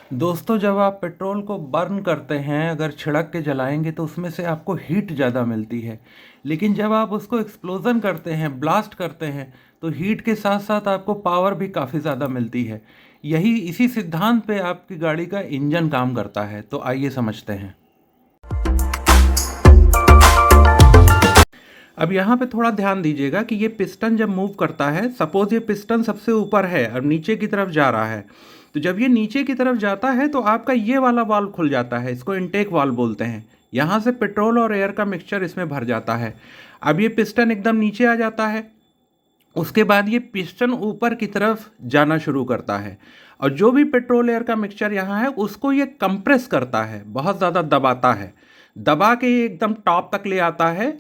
दोस्तों, जब आप पेट्रोल को बर्न करते हैं, अगर छिड़क के जलाएंगे तो उसमें से आपको हीट ज़्यादा मिलती है। लेकिन जब आप उसको एक्सप्लोजन करते हैं, ब्लास्ट करते हैं, तो हीट के साथ साथ आपको पावर भी काफ़ी ज़्यादा मिलती है। यही इसी सिद्धांत पे आपकी गाड़ी का इंजन काम करता है। तो आइए समझते हैं। अब यहाँ पे थोड़ा ध्यान दीजिएगा कि ये पिस्टन जब मूव करता है, सपोज ये पिस्टन सबसे ऊपर है और नीचे की तरफ जा रहा है। तो जब ये नीचे की तरफ जाता है तो आपका ये वाला वाल्व खुल जाता है, इसको इनटेक वाल्व बोलते हैं। यहाँ से पेट्रोल और एयर का मिक्सचर इसमें भर जाता है। अब ये पिस्टन एकदम नीचे आ जाता है। उसके बाद ये पिस्टन ऊपर की तरफ जाना शुरू करता है और जो भी पेट्रोल एयर का मिक्सचर यहाँ है उसको ये कंप्रेस करता है, बहुत ज़्यादा दबाता है। दबा के ये एकदम टॉप तक ले आता है।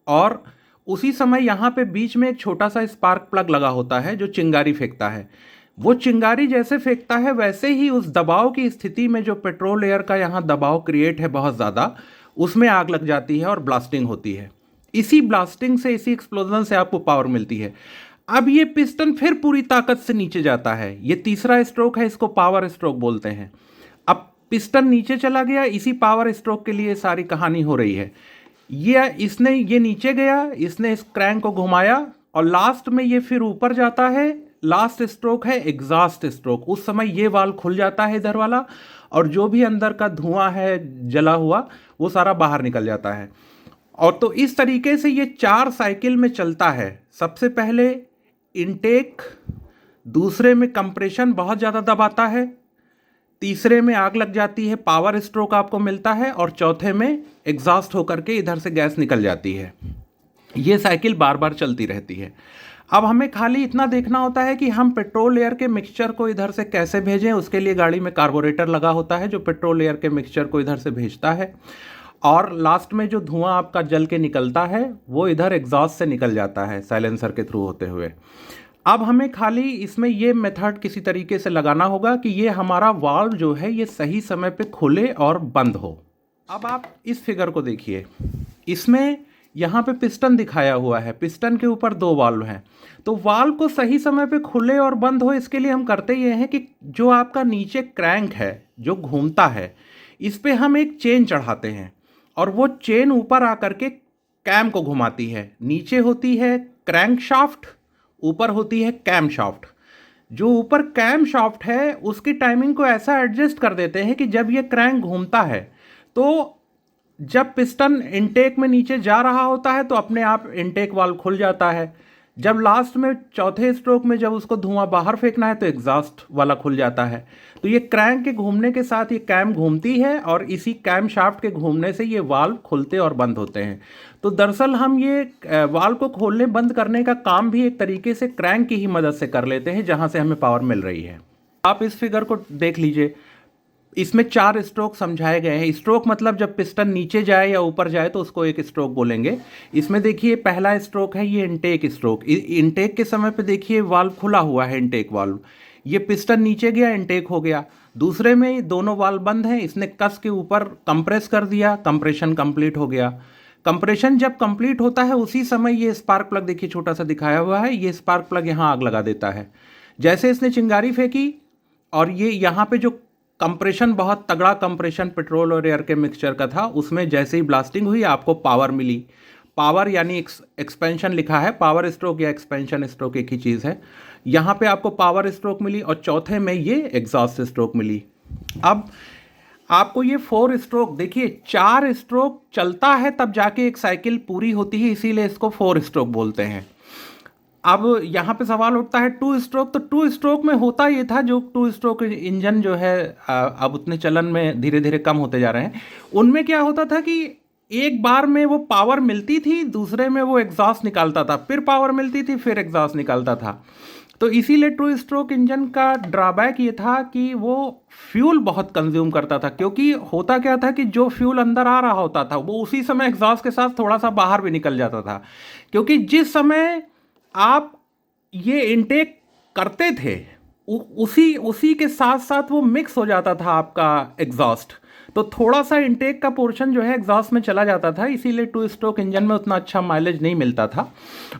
और उसी समय यहाँ पे बीच में एक छोटा सा स्पार्क प्लग लगा होता है जो चिंगारी फेंकता है। वो चिंगारी जैसे फेंकता है वैसे ही उस दबाव की स्थिति में जो पेट्रोल एयर का यहाँ दबाव क्रिएट है बहुत ज़्यादा, उसमें आग लग जाती है और ब्लास्टिंग होती है। इसी ब्लास्टिंग से, इसी एक्सप्लोजन से आपको पावर मिलती है। अब ये पिस्टन फिर पूरी ताकत से नीचे जाता है। ये तीसरा स्ट्रोक है, इसको पावर स्ट्रोक बोलते हैं। अब पिस्टन नीचे चला गया, इसी पावर स्ट्रोक के लिए सारी कहानी हो रही है। ये नीचे गया, इसने इस क्रैंक को घुमाया और लास्ट में ये फिर ऊपर जाता है। लास्ट स्ट्रोक है एग्जॉस्ट स्ट्रोक। उस समय ये वाल्व खुल जाता है इधर वाला, और जो भी अंदर का धुआं है जला हुआ वो सारा बाहर निकल जाता है। और तो इस तरीके से ये 4 साइकिल में चलता है। सबसे पहले इनटेक, दूसरे में कंप्रेशन बहुत ज़्यादा दबाता है, तीसरे में आग लग जाती है, पावर स्ट्रोक आपको मिलता है, और चौथे में एग्जॉस्ट होकर के इधर से गैस निकल जाती है। ये साइकिल बार बार चलती रहती है। अब हमें खाली इतना देखना होता है कि हम पेट्रोल एयर के मिक्सचर को इधर से कैसे भेजें। उसके लिए गाड़ी में कार्बोरेटर लगा होता है जो पेट्रोल एयर के मिक्सचर को इधर से भेजता है, और लास्ट में जो धुआं आपका जल के निकलता है वो इधर एग्जॉस्ट से निकल जाता है साइलेंसर के थ्रू होते हुए। अब हमें खाली इसमें ये मेथड किसी तरीके से लगाना होगा कि ये हमारा वाल्व जो है ये सही समय पे खुले और बंद हो। अब आप इस फिगर को देखिए, इसमें यहाँ पे पिस्टन दिखाया हुआ है, पिस्टन के ऊपर 2 वाल्व हैं। तो वाल्व को सही समय पे खुले और बंद हो, इसके लिए हम करते ये हैं कि जो आपका नीचे क्रैंक है जो घूमता है, इस पे हम एक चेन चढ़ाते हैं और वो चेन ऊपर आकर के कैम को घुमाती है। नीचे होती है क्रैंक शाफ्ट, ऊपर होती है कैम शाफ्ट। जो ऊपर कैम शाफ्ट है उसकी टाइमिंग को ऐसा एडजस्ट कर देते हैं कि जब ये क्रैंक घूमता है तो जब पिस्टन इनटेक में नीचे जा रहा होता है तो अपने आप इनटेक वाल्व खुल जाता है। जब लास्ट में चौथे स्ट्रोक में जब उसको धुआं बाहर फेंकना है तो एग्जॉस्ट वाला खुल जाता है। तो ये क्रैंक के घूमने के साथ ये कैम घूमती है और इसी कैम शाफ्ट के घूमने से ये वाल्व खुलते और बंद होते हैं। तो दरअसल हम ये वाल्व को खोलने बंद करने का काम भी एक तरीके से क्रैंक की ही मदद से कर लेते हैं, जहाँ से हमें पावर मिल रही है। आप इस फिगर को देख लीजिए, इसमें 4 स्ट्रोक समझाए गए हैं। स्ट्रोक मतलब जब पिस्टन नीचे जाए या ऊपर जाए तो उसको एक स्ट्रोक बोलेंगे। इसमें देखिए पहला स्ट्रोक है ये इनटेक स्ट्रोक। इनटेक के समय पे देखिए वाल्व खुला हुआ है, इनटेक वाल्व। ये पिस्टन नीचे गया, इनटेक हो गया। दूसरे में दोनों वाल्व बंद हैं, इसने कस के ऊपर कंप्रेस कर दिया, कंप्रेशन कंप्लीट हो गया। कंप्रेशन जब कंप्लीट होता है उसी समय ये स्पार्क प्लग देखिए छोटा सा दिखाया हुआ है, ये स्पार्क प्लग यहाँ आग लगा देता है। जैसे इसने चिंगारी फेंकी और ये यहाँ पे जो कंप्रेशन, बहुत तगड़ा कंप्रेशन पेट्रोल और एयर के मिक्सचर का था, उसमें जैसे ही ब्लास्टिंग हुई आपको पावर मिली। पावर यानी एक्सपेंशन लिखा है, पावर स्ट्रोक या एक्सपेंशन स्ट्रोक एक ही चीज़ है। यहाँ पे आपको पावर स्ट्रोक मिली और चौथे में ये एग्जॉस्ट स्ट्रोक मिली। अब आपको ये 4 स्ट्रोक देखिए, 4 स्ट्रोक चलता है तब जाके एक साइकिल पूरी होती है, इसीलिए इसको 4 स्ट्रोक बोलते हैं। अब यहाँ पे सवाल उठता है 2 स्ट्रोक। तो 2 स्ट्रोक में होता ये था, जो 2 स्ट्रोक इंजन जो है अब उतने चलन में धीरे धीरे कम होते जा रहे हैं। उनमें क्या होता था कि एक बार में वो पावर मिलती थी, दूसरे में वो एग्जॉस्ट निकालता था, फिर पावर मिलती थी, फिर एग्जॉस्ट निकालता था। तो इसीलिए 2 स्ट्रोक इंजन का ड्रॉबैक ये था कि वो फ्यूल बहुत कंज्यूम करता था, क्योंकि होता क्या था कि जो फ्यूल अंदर आ रहा होता था वो उसी समय एग्जॉस्ट के साथ थोड़ा सा बाहर भी निकल जाता था। क्योंकि जिस समय आप ये इनटेक करते थे उसी के साथ साथ वो मिक्स हो जाता था आपका एग्जॉस्ट, तो थोड़ा सा इनटेक का पोर्शन जो है एग्जॉस्ट में चला जाता था, इसीलिए 2 स्ट्रोक इंजन में उतना अच्छा माइलेज नहीं मिलता था।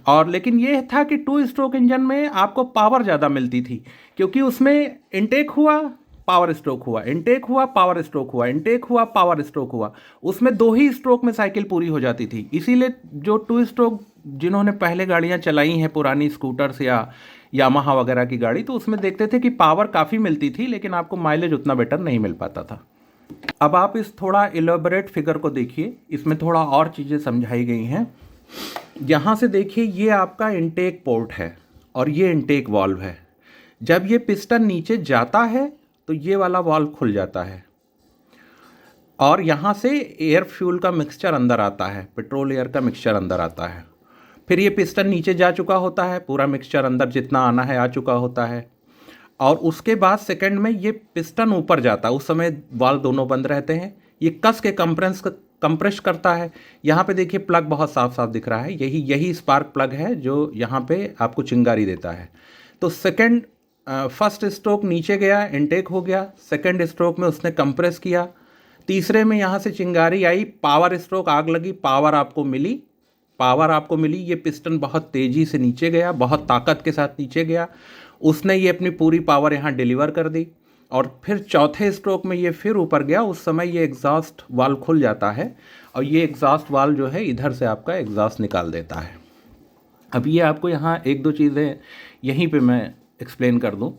और लेकिन ये था कि 2 स्ट्रोक इंजन में आपको पावर ज़्यादा मिलती थी, क्योंकि उसमें इनटेक हुआ, पावर स्ट्रोक हुआ, इनटेक हुआ, पावर स्ट्रोक हुआ, इनटेक हुआ, पावर स्ट्रोक हुआ। उसमें 2 ही स्ट्रोक में साइकिल पूरी हो जाती थी। इसीलिए जो 2 स्ट्रोक जिन्होंने पहले गाड़ियां चलाई हैं, पुरानी स्कूटर्स या यामाहा वगैरह की गाड़ी, तो उसमें देखते थे कि पावर काफ़ी मिलती थी लेकिन आपको माइलेज उतना बेटर नहीं मिल पाता था। अब आप इस थोड़ा इलेबोरेट फिगर को देखिए, इसमें थोड़ा और चीज़ें समझाई गई हैं। यहाँ से देखिए, ये आपका इनटेक पोर्ट है और ये इनटेक वाल्व है। जब ये पिस्टन नीचे जाता है तो ये वाला वाल्व खुल जाता है और यहाँ से एयर फ्यूल का मिक्सचर अंदर आता है, पेट्रोल एयर का मिक्सचर अंदर आता है। फिर ये पिस्टन नीचे जा चुका होता है, पूरा मिक्सचर अंदर जितना आना है आ चुका होता है, और उसके बाद सेकंड में ये पिस्टन ऊपर जाता है। उस समय वाल्व दोनों बंद रहते हैं, ये कस के कंप्रेस करता है। यहाँ पे देखिए प्लग बहुत साफ साफ दिख रहा है, यही स्पार्क प्लग है जो यहाँ पे आपको चिंगारी देता है। तो सेकंड फर्स्ट स्ट्रोक नीचे गया, इनटेक हो गया, सेकंड स्ट्रोक में उसने कंप्रेस किया, तीसरे में यहाँ से चिंगारी आई, पावर स्ट्रोक, आग लगी, पावर आपको मिली। ये पिस्टन बहुत तेज़ी से नीचे गया, बहुत ताकत के साथ नीचे गया, उसने ये अपनी पूरी पावर यहाँ डिलीवर कर दी और फिर चौथे स्ट्रोक में ये फिर ऊपर गया। उस समय ये एग्जॉस्ट वाल्व खुल जाता है और ये एग्जॉस्ट वाल्व जो है इधर से आपका एग्जॉस्ट निकाल देता है। अब ये आपको यहाँ एक दो चीज़ें यहीं पे मैं एक्सप्लेन कर दूँ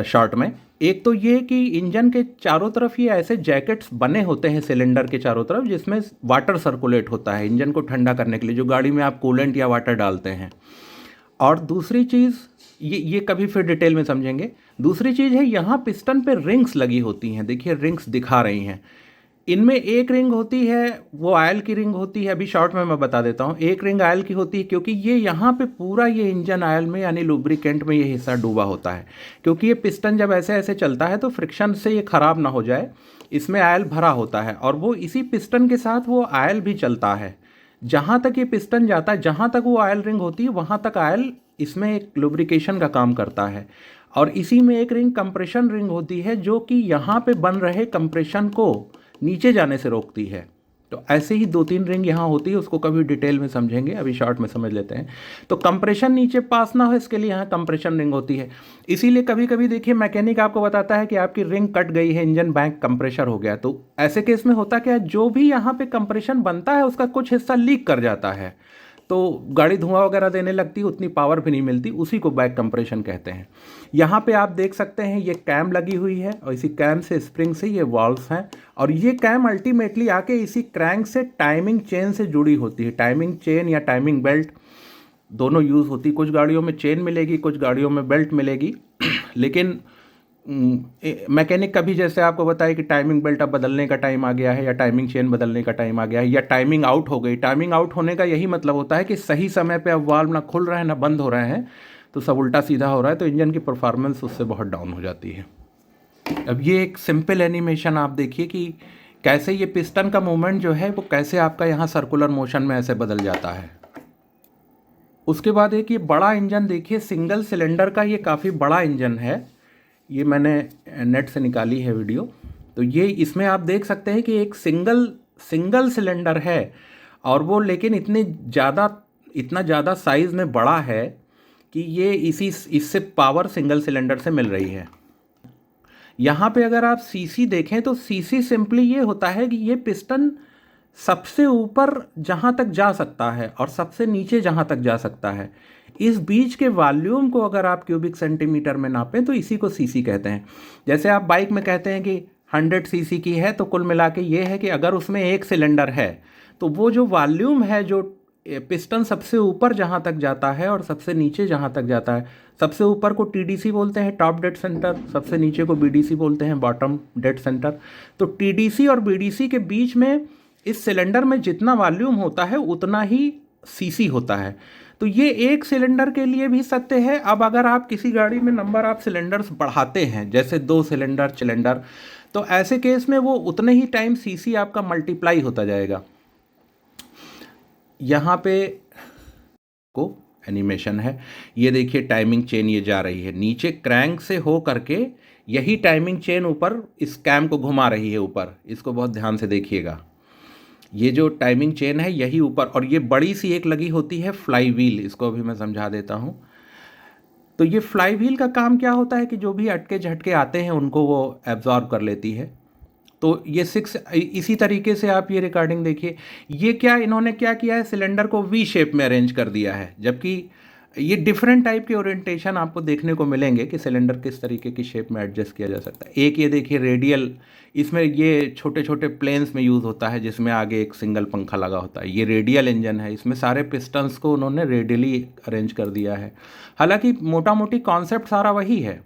शॉर्ट में। एक तो ये कि इंजन के चारों तरफ ये ऐसे जैकेट्स बने होते हैं सिलेंडर के चारों तरफ, जिसमें वाटर सर्कुलेट होता है इंजन को ठंडा करने के लिए, जो गाड़ी में आप कूलेंट या वाटर डालते हैं। और दूसरी चीज़, ये कभी फिर डिटेल में समझेंगे। दूसरी चीज़ है, यहाँ पिस्टन पे रिंग्स लगी होती हैं, देखिए रिंग्स दिखा रही हैं। इनमें एक रिंग होती है वो ऑयल की रिंग होती है, अभी शॉर्ट में मैं बता देता हूँ। एक रिंग ऑयल की होती है क्योंकि ये यहाँ पे पूरा ये इंजन ऑयल में यानी लुब्रिकेंट में ये हिस्सा डूबा होता है, क्योंकि ये पिस्टन जब ऐसे ऐसे चलता है तो फ्रिक्शन से ये ख़राब ना हो जाए, इसमें ऑयल भरा होता है और वो इसी पिस्टन के साथ वो ऑयल भी चलता है। जहाँ तक ये पिस्टन जाता है, जहाँ तक वो ऑयल रिंग होती है वहाँ तक ऑयल इसमें एक लुब्रिकेशन का काम करता है। और इसी में एक रिंग कंप्रेशन रिंग होती है जो कि यहाँ पे बन रहे कंप्रेशन को नीचे जाने से रोकती है। तो ऐसे ही 2-3 रिंग यहाँ होती है, उसको कभी डिटेल में समझेंगे, अभी शॉर्ट में समझ लेते हैं। तो कंप्रेशन नीचे पास ना हो इसके लिए यहाँ कंप्रेशन रिंग होती है। इसीलिए कभी कभी देखिए मैकेनिक आपको बताता है कि आपकी रिंग कट गई है, इंजन बैंक कंप्रेशर हो गया। तो ऐसे केस में होता क्या है, जो भी यहाँ पे कंप्रेशन बनता है उसका कुछ हिस्सा लीक कर जाता है, तो गाड़ी धुआं वगैरह देने लगती है, उतनी पावर भी नहीं मिलती, उसी को बैक कंप्रेशन कहते हैं। यहाँ पे आप देख सकते हैं ये कैम लगी हुई है और इसी कैम से स्प्रिंग से ये वाल्व्स हैं और ये कैम अल्टीमेटली आके इसी क्रैंक से टाइमिंग चेन से जुड़ी होती है। टाइमिंग चेन या टाइमिंग बेल्ट दोनों यूज़ होती है, कुछ गाड़ियों में चेन मिलेगी, कुछ गाड़ियों में बेल्ट मिलेगी। लेकिन मैकेनिक कभी जैसे आपको बताए कि टाइमिंग बेल्ट अब बदलने का टाइम आ गया है या टाइमिंग चेन बदलने का टाइम आ गया है या टाइमिंग आउट हो गई। टाइमिंग आउट होने का यही मतलब होता है कि सही समय पे अब वाल्व ना खुल रहे हैं ना बंद हो रहे हैं, तो सब उल्टा सीधा हो रहा है, तो इंजन की परफॉर्मेंस उससे बहुत डाउन हो जाती है। अब ये एक सिंपल एनिमेशन आप देखिए कि कैसे ये पिस्टन का मूवमेंट जो है वो कैसे आपका यहाँ सर्कुलर मोशन में ऐसे बदल जाता है। उसके बाद एक ये बड़ा इंजन देखिए, सिंगल सिलेंडर का ये काफ़ी बड़ा इंजन है, ये मैंने नेट से निकाली है वीडियो। तो ये इसमें आप देख सकते हैं कि एक सिंगल सिलेंडर है और वो लेकिन इतना ज़्यादा साइज़ में बड़ा है कि ये इससे पावर सिंगल सिलेंडर से मिल रही है। यहाँ पे अगर आप सीसी देखें तो सीसी सिंपली ये होता है कि ये पिस्टन सबसे ऊपर जहाँ तक जा सकता है और सबसे नीचे जहाँ तक जा सकता है, इस बीच के वॉल्यूम को अगर आप क्यूबिक सेंटीमीटर में नापें तो इसी को सीसी कहते हैं। जैसे आप बाइक में कहते हैं कि 100 सीसी की है, तो कुल मिला के ये है कि अगर उसमें एक सिलेंडर है तो वो जो वॉल्यूम है, जो पिस्टन सबसे ऊपर जहाँ तक जाता है और सबसे नीचे जहाँ तक जाता है, सबसे ऊपर को टीडीसी बोलते हैं, टॉप डेड सेंटर, सबसे नीचे को बीडीसी बोलते हैं, बॉटम डेड सेंटर। तो टीडीसी और बीडीसी के बीच में इस सिलेंडर में जितना वॉल्यूम होता है उतना ही सीसी होता है। तो ये एक सिलेंडर के लिए भी सत्य है। अब अगर आप किसी गाड़ी में नंबर ऑफ सिलेंडर्स बढ़ाते हैं, जैसे 2 सिलेंडर, तो ऐसे केस में वो उतने ही टाइम सीसी आपका मल्टीप्लाई होता जाएगा। यहाँ पे को एनिमेशन है, ये देखिए टाइमिंग चेन ये जा रही है नीचे क्रैंक से हो करके, यही टाइमिंग चेन ऊपर इस कैम को घुमा रही है ऊपर, इसको बहुत ध्यान से देखिएगा। ये जो टाइमिंग चेन है यही ऊपर, और ये बड़ी सी एक लगी होती है फ्लाई व्हील, इसको अभी मैं समझा देता हूँ। तो ये फ्लाई व्हील का काम क्या होता है कि जो भी अटके झटके आते हैं उनको वो एब्जॉर्ब कर लेती है। तो ये 6 इसी तरीके से आप ये रिकॉर्डिंग देखिए। ये क्या इन्होंने क्या किया है, सिलेंडर को वी शेप में अरेंज कर दिया है, जबकि ये डिफरेंट टाइप के ओरिएंटेशन आपको देखने को मिलेंगे कि सिलेंडर किस तरीके की शेप में एडजस्ट किया जा सकता है। एक ये देखिए रेडियल, इसमें ये छोटे छोटे प्लेन्स में यूज़ होता है जिसमें आगे एक सिंगल पंखा लगा होता है। ये रेडियल इंजन है, इसमें सारे पिस्टन्स को उन्होंने रेडियली अरेंज कर दिया है। हालांकि मोटा मोटी कॉन्सेप्ट सारा वही है।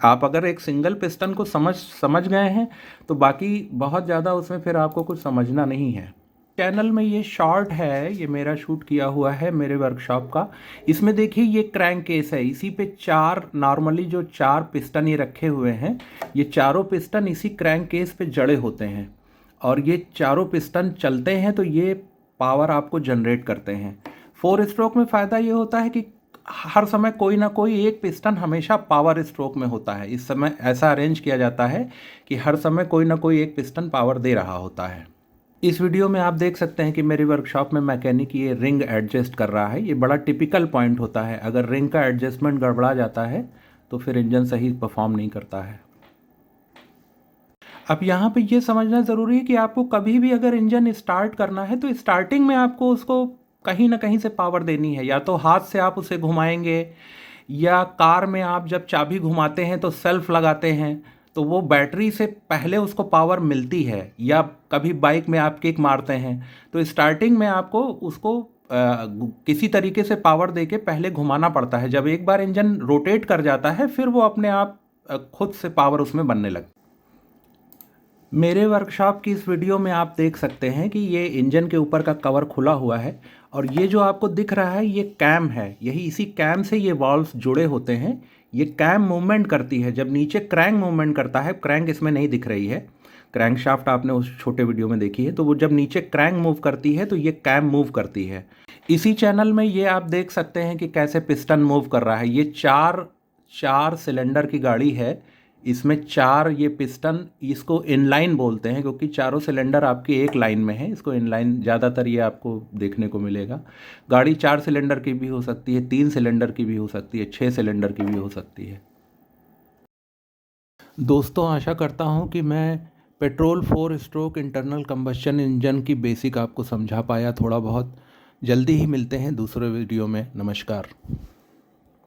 आप अगर एक सिंगल पिस्टन को समझ गए हैं तो बाकी बहुत ज़्यादा उसमें फिर आपको कुछ समझना नहीं है। चैनल में ये शॉर्ट है, ये मेरा शूट किया हुआ है मेरे वर्कशॉप का। इसमें देखिए ये क्रैंक केस है, इसी पे 4 नॉर्मली जो 4 पिस्टन ये रखे हुए हैं, ये चारों पिस्टन इसी क्रैंक केस पे जड़े होते हैं और ये चारों पिस्टन चलते हैं तो ये पावर आपको जनरेट करते हैं। 4 स्ट्रोक में फ़ायदा ये होता है कि हर समय कोई ना कोई एक पिस्टन हमेशा पावर स्ट्रोक में होता है। इस समय ऐसा अरेंज किया जाता है कि हर समय कोई ना कोई एक पिस्टन पावर दे रहा होता है। इस वीडियो में आप देख सकते हैं कि मेरी वर्कशॉप में मैकेनिक ये रिंग एडजस्ट कर रहा है। ये बड़ा टिपिकल पॉइंट होता है, अगर रिंग का एडजस्टमेंट गड़बड़ा जाता है तो फिर इंजन सही परफॉर्म नहीं करता है। अब यहाँ पे ये समझना ज़रूरी है कि आपको कभी भी अगर इंजन स्टार्ट करना है तो स्टार्टिंग में आपको उसको कहीं ना कहीं से पावर देनी है। या तो हाथ से आप उसे घुमाएंगे, या कार में आप जब चाबी घुमाते हैं तो सेल्फ लगाते हैं तो वो बैटरी से पहले उसको पावर मिलती है, या कभी बाइक में आप किक मारते हैं तो स्टार्टिंग में आपको उसको किसी तरीके से पावर देके पहले घुमाना पड़ता है। जब एक बार इंजन रोटेट कर जाता है फिर वो अपने आप खुद से पावर उसमें बनने लगती है। मेरे वर्कशॉप की इस वीडियो में आप देख सकते हैं कि ये इंजन के ऊपर का कवर खुला हुआ है और ये जो आपको दिख रहा है ये कैम है। यही इसी कैम से ये वाल्व्स जुड़े होते हैं। ये कैम मूवमेंट करती है, जब नीचे क्रैंक मूवमेंट करता है, क्रैंक इसमें नहीं दिख रही है, क्रैंक शाफ्ट आपने उस छोटे वीडियो में देखी है, तो वो जब नीचे क्रैंक मूव करती है तो ये कैम मूव करती है। इसी चैनल में ये आप देख सकते हैं कि कैसे पिस्टन मूव कर रहा है। ये चार सिलेंडर की गाड़ी है, इसमें 4 ये पिस्टन, इसको इनलाइन बोलते हैं क्योंकि चारों सिलेंडर आपके एक लाइन में है, इसको इनलाइन ज़्यादातर ये आपको देखने को मिलेगा। गाड़ी 4 सिलेंडर की भी हो सकती है, 3 सिलेंडर की भी हो सकती है, 6 सिलेंडर की भी हो सकती है। दोस्तों आशा करता हूँ कि मैं petrol 4 stroke internal combustion engine की बेसिक आपको समझा पाया थोड़ा बहुत। जल्दी ही मिलते हैं दूसरे वीडियो में। नमस्कार।